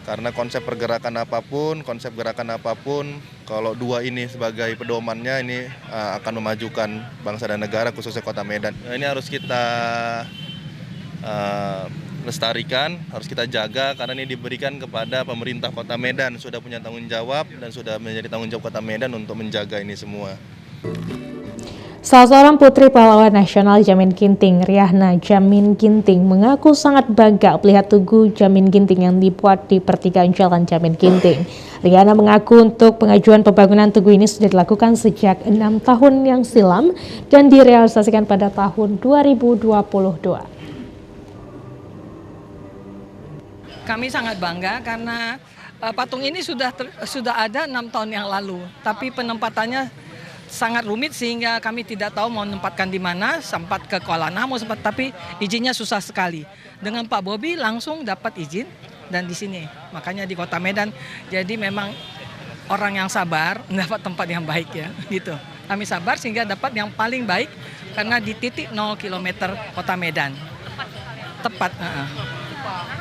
Karena konsep gerakan apapun, kalau dua ini sebagai pedomannya ini akan memajukan bangsa dan negara, khususnya Kota Medan. Nah, ini harus kita lestarikan, harus kita jaga karena ini diberikan kepada pemerintah Kota Medan. Sudah punya tanggung jawab dan sudah menjadi tanggung jawab Kota Medan untuk menjaga ini semua. Salah seorang putri pahlawan nasional Jamin Ginting, Riahna Jamin Ginting, mengaku sangat bangga melihat tugu Jamin Ginting yang dibuat di pertigaan Jalan Jamin Ginting. Riahna mengaku untuk pengajuan pembangunan tugu ini sudah dilakukan sejak 6 tahun yang silam dan direalisasikan pada tahun 2022. Kami sangat bangga karena patung ini sudah ada 6 tahun yang lalu, tapi penempatannya sangat rumit sehingga kami tidak tahu mau menempatkan di mana, sempat ke Kuala Namu tapi izinnya susah sekali. Dengan Pak Bobi langsung dapat izin dan di sini, makanya di Kota Medan. Jadi memang orang yang sabar mendapat tempat yang baik ya, gitu. Kami sabar sehingga dapat yang paling baik karena di titik 0 km Kota Medan. Tepat.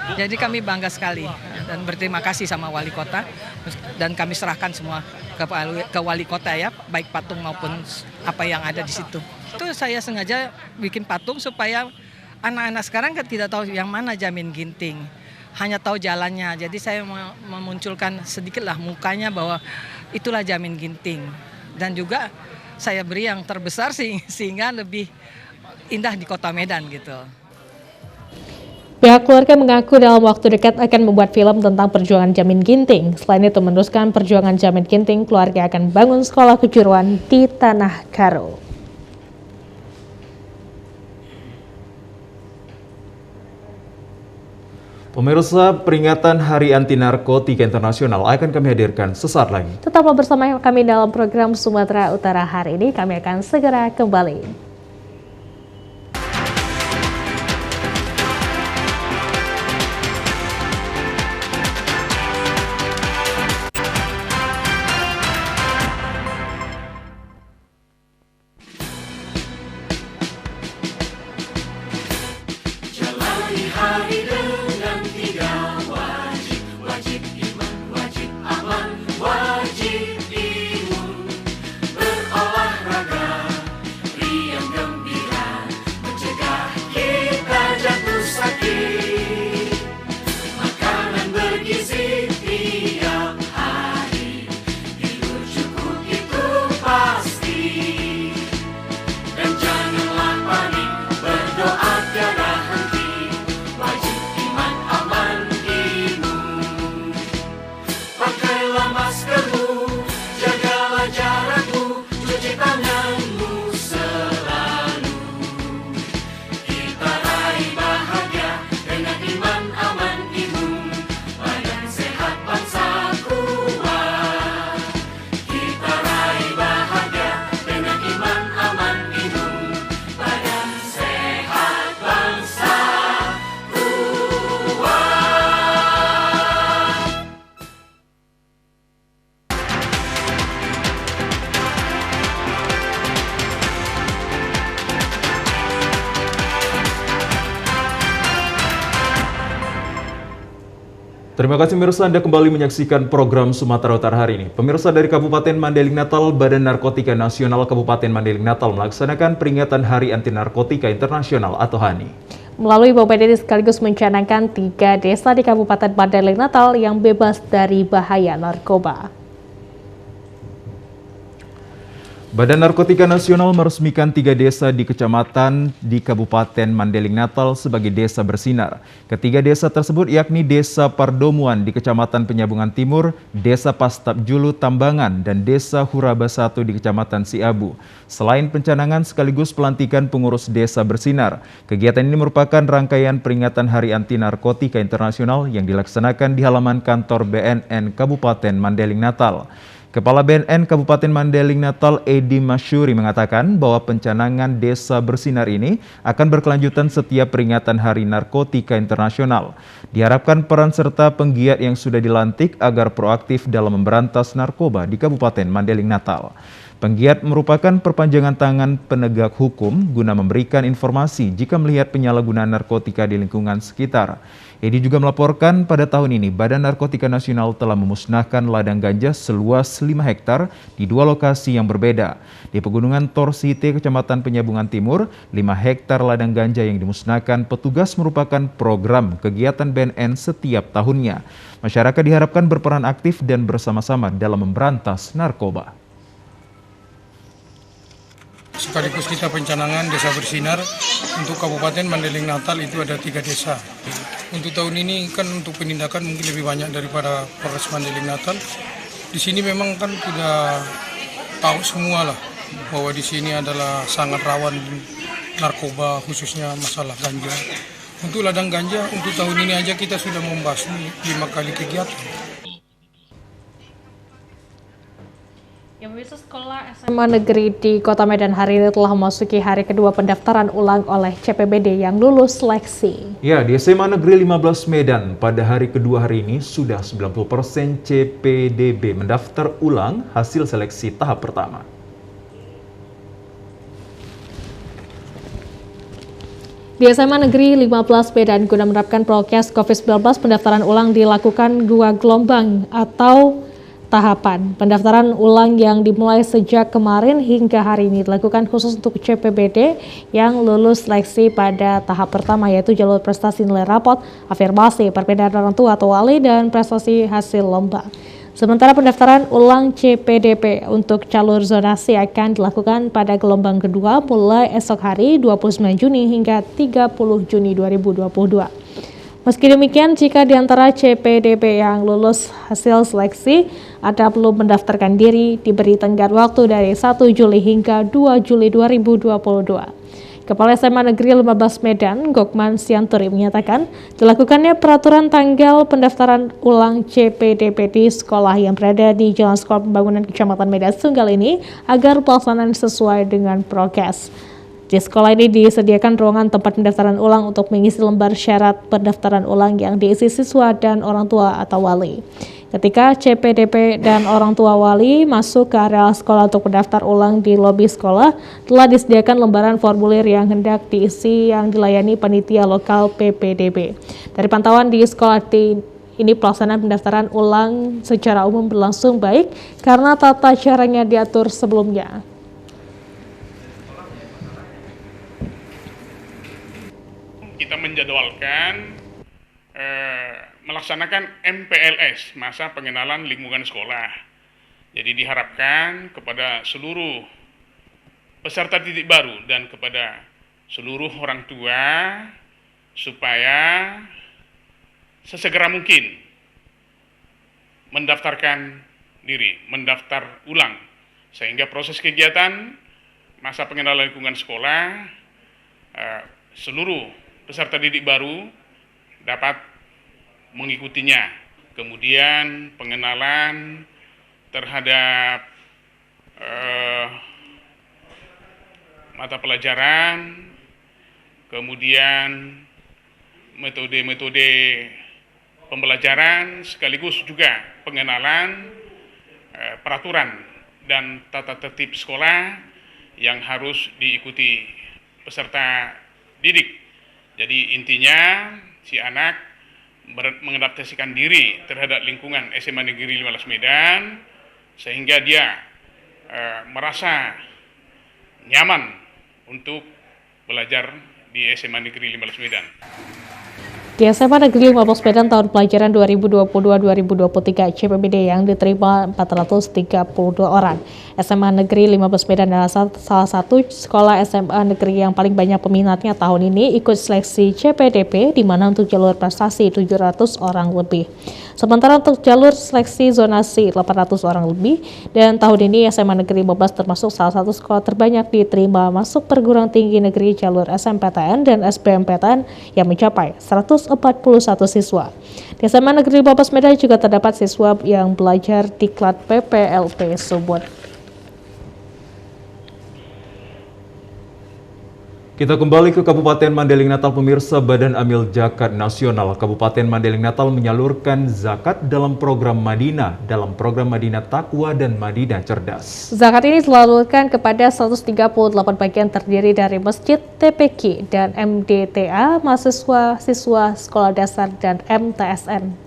Jadi kami bangga sekali dan berterima kasih sama wali kota dan kami serahkan semua ke wali kota ya, baik patung maupun apa yang ada di situ. Itu saya sengaja bikin patung supaya anak-anak sekarang kan tidak tahu yang mana Jamin Ginting, hanya tahu jalannya. Jadi saya memunculkan sedikitlah mukanya bahwa itulah Jamin Ginting dan juga saya beri yang terbesar sehingga lebih indah di Kota Medan gitu. Pihak keluarga mengaku dalam waktu dekat akan membuat film tentang perjuangan Jamin Ginting. Selain itu meneruskan perjuangan Jamin Ginting, keluarga akan bangun sekolah kejuruan di Tanah Karo. Pemirsa, peringatan Hari Anti Narkotika Internasional akan kami hadirkan sesaat lagi. Tetaplah bersama kami dalam program Sumatera Utara hari ini. Kami akan segera kembali. Hari dengan 3 wajib, wajib iman, wajib aman, wajib imun. Berolahraga, riang gembira, mencegah kita jatuh sakit. Makanan bergizi tiap hari, tidur cukup itu pasti. Dan janganlah panik, berdoa tiada henti. Terima kasih pemirsa, Anda kembali menyaksikan program Sumatera Utara hari ini. Pemirsa, dari Kabupaten Mandailing Natal, Badan Narkotika Nasional Kabupaten Mandailing Natal melaksanakan peringatan Hari Anti Narkotika Internasional atau HANI. Melalui Bapak ini sekaligus mencanangkan 3 desa di Kabupaten Mandailing Natal yang bebas dari bahaya narkoba. Badan Narkotika Nasional meresmikan 3 desa di kecamatan di Kabupaten Mandailing Natal sebagai desa bersinar. Ketiga desa tersebut yakni Desa Pardomuan di Kecamatan Penyambungan Timur, Desa Pastap Julu Tambangan, dan Desa Huraba 1 di Kecamatan Siabu. Selain pencanangan sekaligus pelantikan pengurus desa bersinar, kegiatan ini merupakan rangkaian peringatan Hari Anti Narkotika Internasional yang dilaksanakan di halaman kantor BNN Kabupaten Mandailing Natal. Kepala BNN Kabupaten Mandailing Natal Edi Masyuri mengatakan bahwa pencanangan Desa Bersinar ini akan berkelanjutan setiap peringatan Hari Narkotika Internasional. Diharapkan peran serta penggiat yang sudah dilantik agar proaktif dalam memberantas narkoba di Kabupaten Mandailing Natal. Penggiat merupakan perpanjangan tangan penegak hukum guna memberikan informasi jika melihat penyalahgunaan narkotika di lingkungan sekitar. Edi juga melaporkan pada tahun ini Badan Narkotika Nasional telah memusnahkan ladang ganja seluas 5 hektar di 2 lokasi yang berbeda. Di Pegunungan Torsite, Kecamatan Penyambungan Timur, 5 hektar ladang ganja yang dimusnahkan petugas merupakan program kegiatan BNN setiap tahunnya. Masyarakat diharapkan berperan aktif dan bersama-sama dalam memberantas narkoba. Sekaligus kita pencanangan Desa Bersinar untuk Kabupaten Mandailing Natal itu ada 3 desa. Untuk tahun ini kan untuk penindakan mungkin lebih banyak daripada Polres Mandailing Natal. Di sini memang kan sudah tahu semua lah bahwa di sini adalah sangat rawan narkoba, khususnya masalah ganja. Untuk ladang ganja untuk tahun ini aja kita sudah membasmi 5 kali kegiatan. Pemirsa, sekolah SMA Negeri di Kota Medan hari ini telah memasuki hari kedua pendaftaran ulang oleh CPBD yang lulus seleksi. Ya, di SMA Negeri 15 Medan pada hari kedua hari ini sudah 90% CPDB mendaftar ulang hasil seleksi tahap pertama. Di SMA Negeri 15 Medan guna menerapkan prokes COVID-19, pendaftaran ulang dilakukan 2 gelombang atau tahapan. Pendaftaran ulang yang dimulai sejak kemarin hingga hari ini dilakukan khusus untuk CPBD yang lulus seleksi pada tahap pertama, yaitu jalur prestasi nilai rapot, afirmasi, perpindahan orang tua atau wali, dan prestasi hasil lomba. Sementara pendaftaran ulang CPDP untuk jalur zonasi akan dilakukan pada gelombang kedua mulai esok hari 29 Juni hingga 30 Juni 2022. Meski demikian, jika di antara CPDP yang lulus hasil seleksi ada belum mendaftarkan diri, diberi tenggat waktu dari 1 Juli hingga 2 Juli 2022. Kepala SMA Negeri 15 Medan, Gokman Sianturi, menyatakan dilakukannya peraturan tanggal pendaftaran ulang CPDP di sekolah yang berada di Jalan Sekolah Pembangunan Kecamatan Medan Sunggal ini agar pelaksanaan sesuai dengan prokes. Di sekolah ini disediakan ruangan tempat pendaftaran ulang untuk mengisi lembar syarat pendaftaran ulang yang diisi siswa dan orang tua atau wali. Ketika CPDP dan orang tua wali masuk ke area sekolah untuk mendaftar ulang di lobi sekolah, telah disediakan lembaran formulir yang hendak diisi yang dilayani panitia lokal PPDB. Dari pantauan di sekolah ini, pelaksanaan pendaftaran ulang secara umum berlangsung baik karena tata caranya diatur sebelumnya. Kita menjadwalkan melaksanakan MPLS, masa pengenalan lingkungan sekolah. Jadi diharapkan kepada seluruh peserta didik baru dan kepada seluruh orang tua supaya sesegera mungkin mendaftarkan diri, mendaftar ulang, sehingga proses kegiatan masa pengenalan lingkungan sekolah seluruh peserta didik baru dapat mengikutinya. Kemudian pengenalan terhadap mata pelajaran, kemudian metode-metode pembelajaran, sekaligus juga pengenalan peraturan dan tata tertib sekolah yang harus diikuti peserta didik. Jadi intinya si anak mengadaptasikan diri terhadap lingkungan SMA Negeri 15 Medan sehingga dia merasa nyaman untuk belajar di SMA Negeri 15 Medan. Di SMA Negeri 15 Medan tahun pelajaran 2022-2023 CPBD yang diterima 432 orang. SMA Negeri 15 Medan adalah salah satu sekolah SMA negeri yang paling banyak peminatnya tahun ini ikut seleksi CPDP, di mana untuk jalur prestasi 700 orang lebih. Sementara untuk jalur seleksi zonasi 800 orang lebih, dan tahun ini SMA Negeri 15 termasuk salah satu sekolah terbanyak diterima masuk perguruan tinggi negeri jalur SMPTN dan SBMPTN yang mencapai 141 siswa. Di SMA Negeri 15 Medan juga terdapat siswa yang belajar di Diklat PPLP Sumut. Kita kembali ke Kabupaten Mandailing Natal, pemirsa. Badan Amil Zakat Nasional Kabupaten Mandailing Natal menyalurkan zakat dalam program Madinah Takwa dan Madinah Cerdas. Zakat ini disalurkan kepada 138 bagian terdiri dari masjid, TPQ, dan MDTA, mahasiswa, siswa, sekolah dasar, dan MTSN.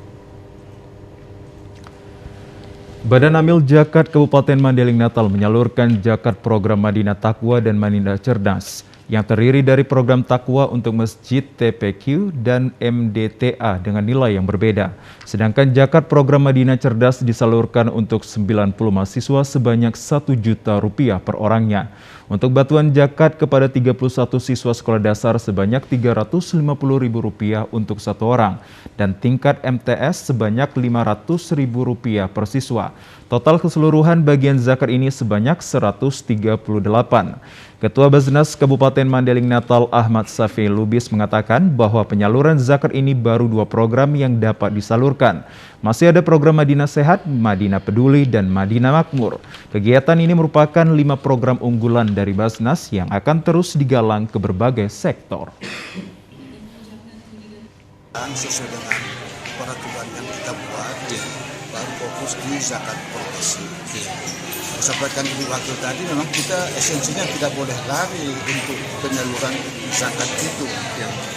Badan Amil Zakat Kabupaten Mandailing Natal menyalurkan zakat program Madinah Takwa dan Madinah Cerdas yang terdiri dari program takwa untuk masjid, TPQ, dan MDTA dengan nilai yang berbeda. Sedangkan zakat program Madinah Cerdas disalurkan untuk 90 mahasiswa sebanyak Rp1 juta per orangnya. Untuk bantuan zakat kepada 31 siswa sekolah dasar sebanyak Rp350.000 untuk satu orang, dan tingkat MTS sebanyak Rp500.000 per siswa. Total keseluruhan bagian zakat ini sebanyak 138. Ketua Basnas Kabupaten Mandailing Natal Ahmad Safi Lubis mengatakan bahwa penyaluran zakat ini baru 2 program yang dapat disalurkan. Masih ada program Madinah Sehat, Madinah Peduli, dan Madinah Makmur. Kegiatan ini merupakan 5 program unggulan dari Basnas yang akan terus digalang ke berbagai sektor. Sesuai dengan peraturan yang kita buat, baru fokus di zakat progresif. Sampaikan di waktu tadi, memang kita esensinya tidak boleh lari untuk penyaluran zakat itu,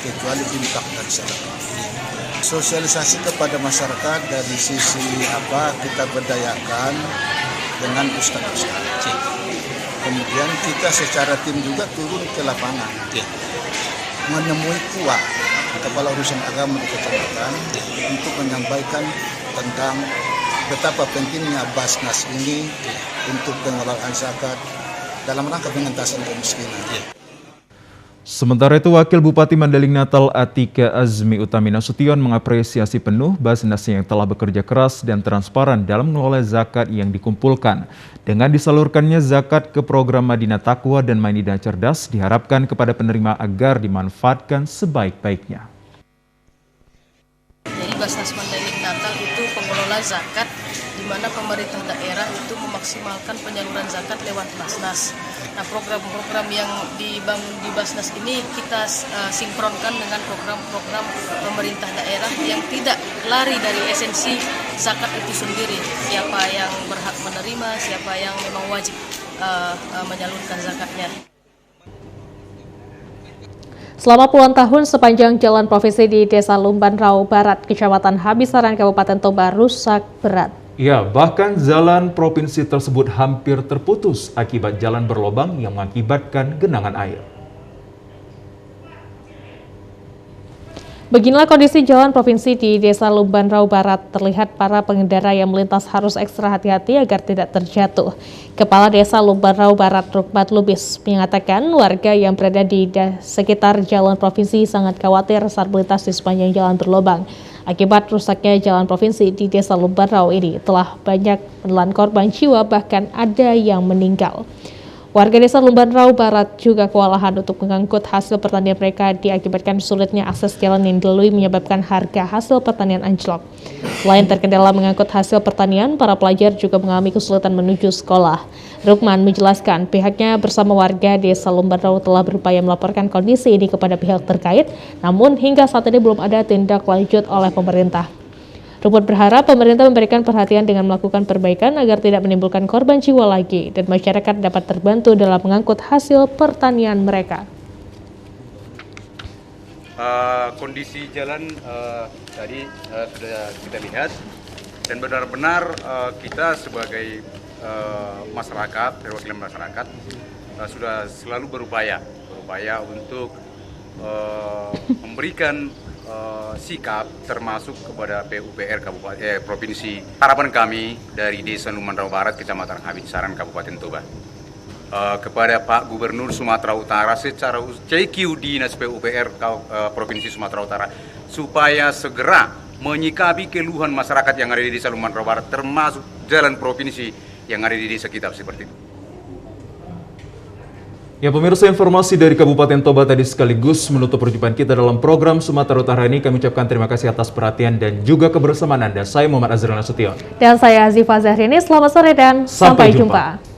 kecuali infak dan sedekah. Sosialisasi kepada masyarakat dari sisi kita berdayakan dengan ustaz-ustaz. Kemudian kita secara tim juga turun ke lapangan, menemui KUA, Kepala Urusan Agama di Kecamatan, untuk menyampaikan tentang betapa pentingnya Basnas ini untuk pengelolaan zakat dalam rangka pengentasan kemiskinan. Sementara itu, Wakil Bupati Mandailing Natal Atika Azmi Utami Nasution mengapresiasi penuh Basnas yang telah bekerja keras dan transparan dalam mengelola zakat yang dikumpulkan. Dengan disalurkannya zakat ke program Madinah Takwa dan Madinah Cerdas, diharapkan kepada penerima agar dimanfaatkan sebaik-baiknya. Jadi Basnas Mandailing Natal itu pengelola zakat, di mana pemerintah daerah itu memaksimalkan penyaluran zakat lewat Basnas. Nah, program-program yang dibangun di Basnas ini kita sinkronkan dengan program-program pemerintah daerah yang tidak lari dari esensi zakat itu sendiri. Siapa yang berhak menerima, siapa yang memang wajib menyalurkan zakatnya. Selama puluhan tahun, sepanjang jalan provinsi di Desa Lumban Rau Barat, Kecamatan Habisaran, Kabupaten Toba rusak berat. Ya, bahkan jalan provinsi tersebut hampir terputus akibat jalan berlobang yang mengakibatkan genangan air. Beginilah kondisi jalan provinsi di Desa Lumban Rau Barat. Terlihat para pengendara yang melintas harus ekstra hati-hati agar tidak terjatuh. Kepala Desa Lumban Rau Barat, Rukmat Lubis, mengatakan warga yang berada di sekitar jalan provinsi sangat khawatir saat melintas di sepanjang jalan berlobang. Akibat rusaknya jalan provinsi di Desa Lumban Rau ini telah banyak menelan korban jiwa, bahkan ada yang meninggal. Warga Desa Lumban Rau Barat juga kewalahan untuk mengangkut hasil pertanian mereka diakibatkan sulitnya akses jalan yang dilalui menyebabkan harga hasil pertanian anjlok. Selain terkendala mengangkut hasil pertanian, para pelajar juga mengalami kesulitan menuju sekolah. Rukman menjelaskan pihaknya bersama warga Desa Lumban Rau telah berupaya melaporkan kondisi ini kepada pihak terkait, namun hingga saat ini belum ada tindak lanjut oleh pemerintah. Rukman berharap pemerintah memberikan perhatian dengan melakukan perbaikan agar tidak menimbulkan korban jiwa lagi dan masyarakat dapat terbantu dalam mengangkut hasil pertanian mereka. Kondisi jalan tadi sudah kita lihat, dan benar-benar kita sebagai masyarakat, perwakilan masyarakat sudah selalu berupaya untuk memberikan sikap termasuk kepada PUPR Kabupaten Provinsi. Harapan kami dari Desa Lumban Rau Barat, Kecamatan Habisaran, Kabupaten Toba, kepada Pak Gubernur Sumatera Utara secara CQ Dinas PUPR Provinsi Sumatera Utara supaya segera menyikapi keluhan masyarakat yang ada di Desa Lumantara Barat, termasuk jalan provinsi yang ada di desa kita seperti itu. Ya pemirsa, informasi dari Kabupaten Toba tadi sekaligus menutup perjumpaan kita dalam program Sumatera Utara ini. Kami ucapkan terima kasih atas perhatian dan juga kebersamaan Anda. Saya Muhammad Azril Nasution. Dan saya Azifa Zahrini. Selamat sore dan sampai jumpa.